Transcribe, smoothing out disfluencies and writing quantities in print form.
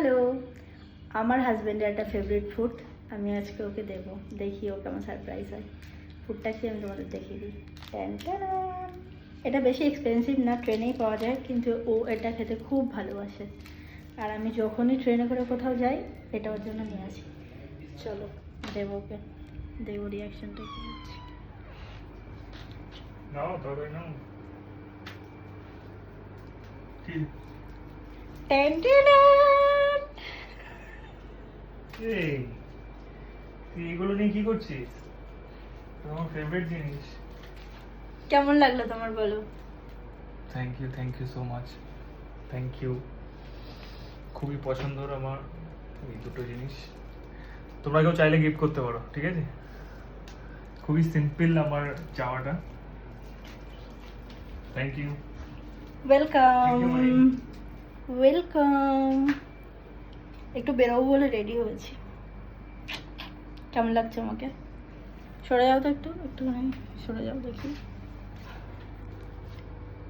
Hello, আমার হাজব্যান্ডের একটা ফেভারিট ফুড আমি আজকে ওকে দেবো, দেখি ও কেমন সারপ্রাইজ হয়। ফুডটা কি আমি তোমাদের দেখিয়ে দিই। এটা বেশি এক্সপেন্সিভ না, ট্রেনেই পাওয়া যায়, কিন্তু ও এটা খেতে খুব ভালোবাসে। আর আমি যখনই ট্রেনে করে কোথাও যাই এটা ওর জন্য নিয়ে আসি। চলো দেবো ওকে, দেবো রিয়াকশনটা কি হচ্ছে। নাও তবে নাও কি এই তুই এগুলো নিয়ে কি করছিস? আমার ফেভারিট জিনিস। কেমন লাগলো তোমার বলো? Thank you so much, thank you. খুবই পছন্দের আমার এই দুটো জিনিস। তোমরা কেউ চাইলে গিফট করতে পারো, ঠিক আছে? খুবই সিম্পল আমার চাওয়াটা। Thank you. Welcome welcome. একটু বেরোবো বলে রেডি হয়েছি। কেমন লাগছে আমাকে? সরে যাও তো, একটুখানি সরে যাও দেখি।